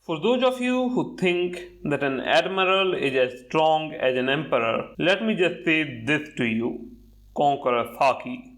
For those of you who think that an admiral is as strong as an emperor, let me just say this to you. Conqueror Saki.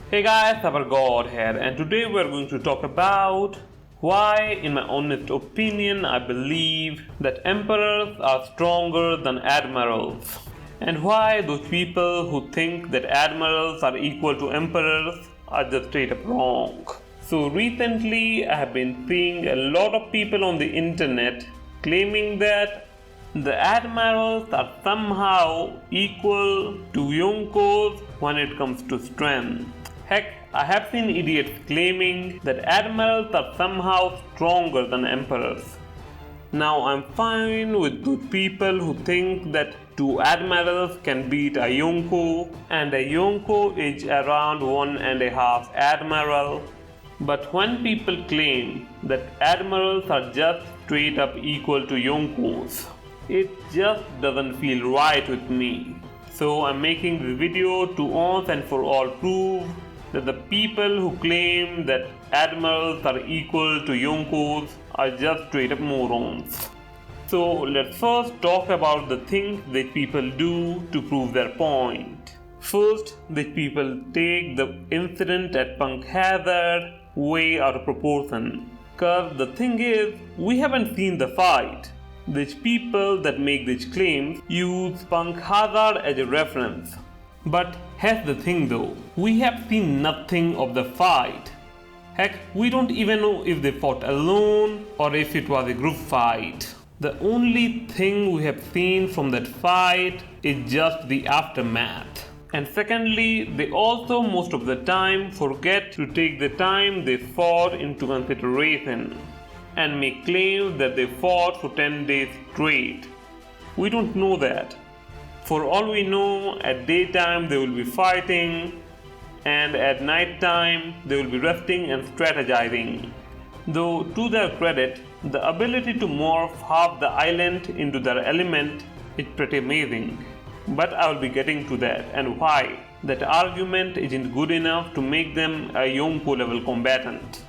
Hey guys, Cybergod here, and today we are going to talk about why, in my honest opinion, I believe that emperors are stronger than admirals, and why those people who think that admirals are equal to emperors are just straight up wrong. So recently, I have been seeing a lot of people on the internet claiming that the admirals are somehow equal to yonkous when it comes to strength. Heck, I have seen idiots claiming that admirals are somehow stronger than emperors. Now I'm fine with those people who think that two admirals can beat a yonko, and a yonko is around 1.5 admiral. But when people claim that admirals are just straight up equal to yonkos, it just doesn't feel right with me. So I'm making this video to once and for all prove that the people who claim that admirals are equal to yonkos are just straight up morons. So let's first talk about the things that people do to prove their point. First, these people take the incident at Punk Hazard way out of proportion. Cause the thing is, we haven't seen the fight. These people that make these claims use Punk Hazard as a reference. But here's the thing though, we have seen nothing of the fight. Heck, we don't even know if they fought alone or if it was a group fight. The only thing we have seen from that fight is just the aftermath. And secondly, they also most of the time forget to take the time they fought into consideration and make claims that they fought for 10 days straight. We don't know that. For all we know, at daytime they will be fighting, and at night time they will be resting and strategizing. Though to their credit, the ability to morph half the island into their element is pretty amazing. But I will be getting to that and why that argument isn't good enough to make them a yonko level combatant.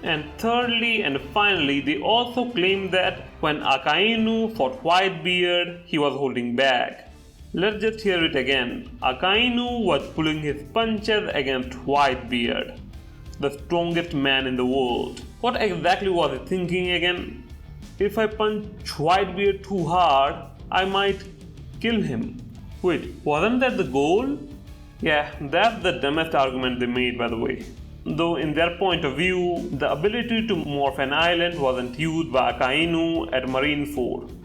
And thirdly and finally, they also claim that when Akainu fought Whitebeard, he was holding back. Let's just hear it again. Akainu was pulling his punches against Whitebeard, the strongest man in the world. What exactly was he thinking again? If I punch Whitebeard too hard, I might kill him. Wait, wasn't that the goal? Yeah, that's the dumbest argument they made, by the way. Though in their point of view, the ability to morph an island wasn't used by Akainu at Marineford.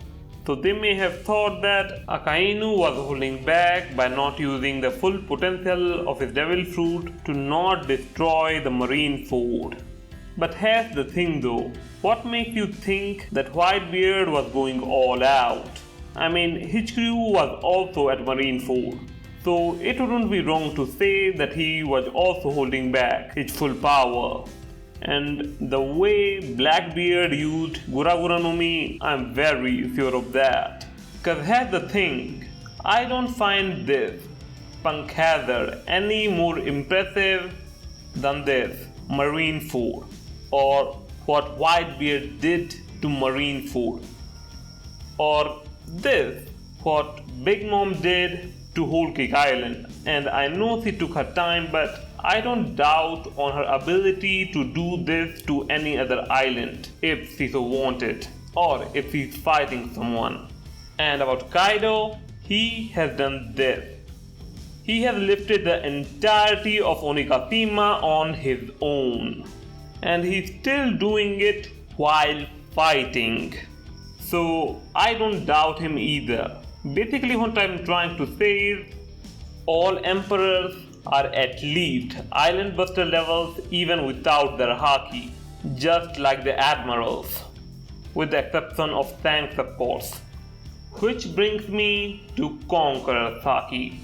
So they may have thought that Akainu was holding back by not using the full potential of his devil fruit to not destroy the Marineford. But here's the thing though, what makes you think that Whitebeard was going all out? I mean, his crew was also at Marineford, so it wouldn't be wrong to say that he was also holding back his full power. And the way Blackbeard used Gura Gura no Mi, I'm very sure of that. Cause here's the thing, I don't find this Punk Hazard any more impressive than this Marineford, or what Whitebeard did to Marineford, or this what Big Mom did to Whole Cake Island. And I know she took her time, but I don't doubt on her ability to do this to any other island if she so wanted, or if she's fighting someone. And about Kaido, he has done this. He has lifted the entirety of Onigashima on his own, and he's still doing it while fighting. So I don't doubt him either. Basically what I'm trying to say is, all emperors are at least island buster levels even without their haki, just like the admirals, with the exception of Shanks of course. Which brings me to Conqueror Saki,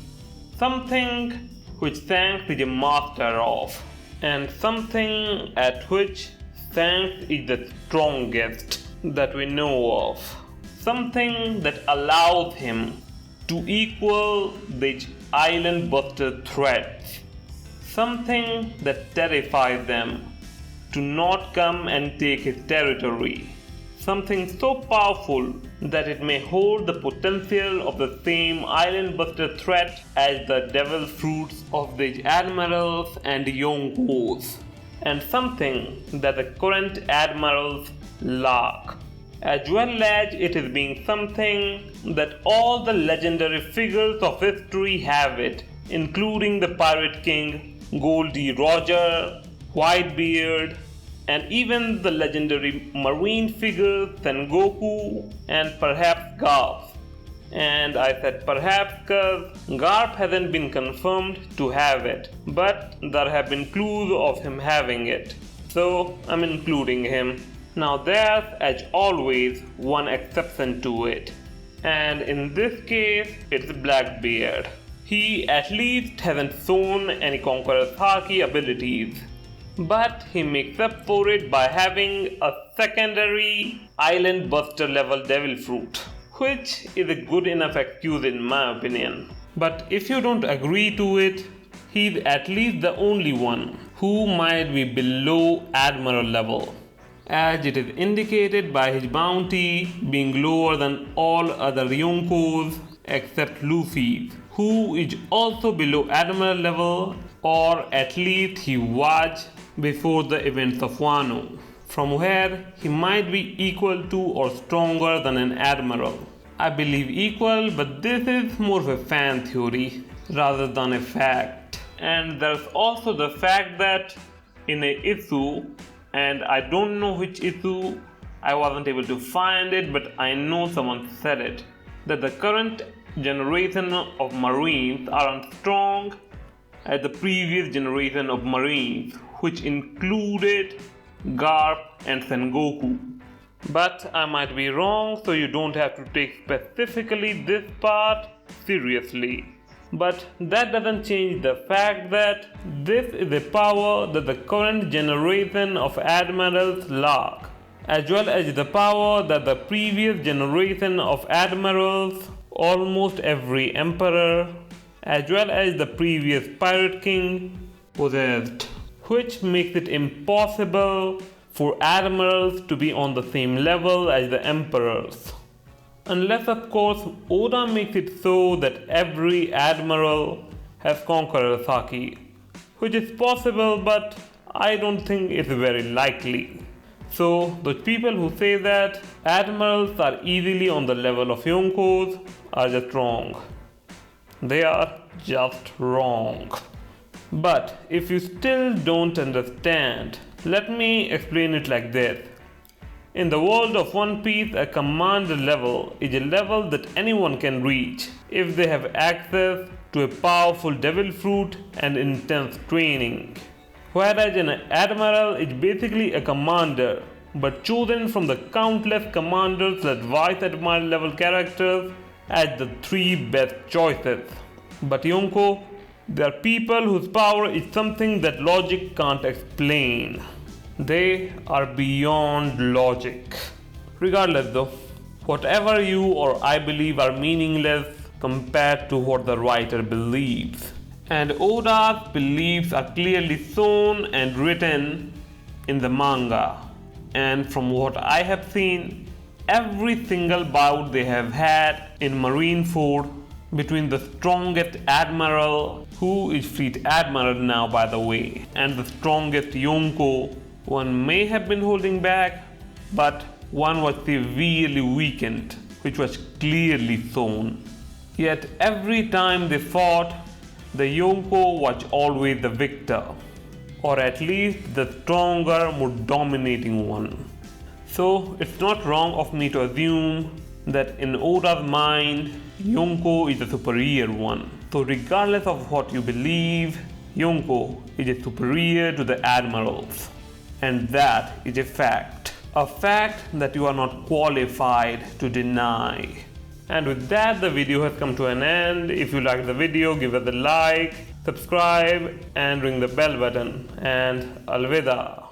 something which Shanks is a master of, and something at which Shanks is the strongest that we know of, something that allows him to equal the island buster threats, something that terrifies them to not come and take his territory, something so powerful that it may hold the potential of the same island buster threat as the devil fruits of the admirals and yonkous, and something that the current admirals lack, as well as it is being something that all the legendary figures of history have it, including the Pirate King, Goldie Roger, Whitebeard, and even the legendary marine figures Sengoku and perhaps Garp. And I said perhaps because Garp hasn't been confirmed to have it, but there have been clues of him having it, so I'm including him. Now there's, as always, one exception to it, and in this case it's Blackbeard. He at least hasn't shown any Conqueror's Haki abilities, but he makes up for it by having a secondary Island Buster level Devil Fruit, which is a good enough excuse in my opinion. But if you don't agree to it, he's at least the only one who might be below Admiral level, as it is indicated by his bounty being lower than all other yonkous except Luffy's, who is also below Admiral level, or at least he was before the events of Wano, from where he might be equal to or stronger than an Admiral. I believe equal, but this is more of a fan theory rather than a fact. And there's also the fact that in a issue, and I don't know which issue, I wasn't able to find it, but I know someone said it, that the current generation of Marines aren't strong as the previous generation of Marines, which included Garp and Sengoku. But I might be wrong, so you don't have to take specifically this part seriously. But that doesn't change the fact that this is a power that the current generation of admirals lack, as well as the power that the previous generation of admirals, almost every emperor, as well as the previous pirate king, possessed, which makes it impossible for admirals to be on the same level as the emperors. Unless of course Oda makes it so that every admiral has Conqueror's Haki, which is possible, but I don't think it's very likely. So those people who say that admirals are easily on the level of yonkous are just wrong. They are just wrong. But if you still don't understand, let me explain it like this. In the world of One Piece, a commander level is a level that anyone can reach if they have access to a powerful devil fruit and intense training. Whereas an admiral is basically a commander, but chosen from the countless commanders that vice admiral level characters as the three best choices. But Yonko, they are people whose power is something that logic can't explain. They are beyond logic. Regardless though, whatever you or I believe are meaningless compared to what the writer believes. And Oda's beliefs are clearly shown and written in the manga. And from what I have seen, every single bout they have had in Marineford between the strongest admiral, who is Fleet Admiral now by the way, and the strongest Yonko, one may have been holding back, but one was severely weakened, which was clearly shown. Yet every time they fought, the Yonko was always the victor, or at least the stronger, more dominating one. So it's not wrong of me to assume that in Oda's mind, Yonko is the superior one. So regardless of what you believe, Yonko is superior to the admirals. And that is a fact that you are not qualified to deny. And with that, the video has come to an end. If you liked the video, give it a like, subscribe and ring the bell button, and alvida.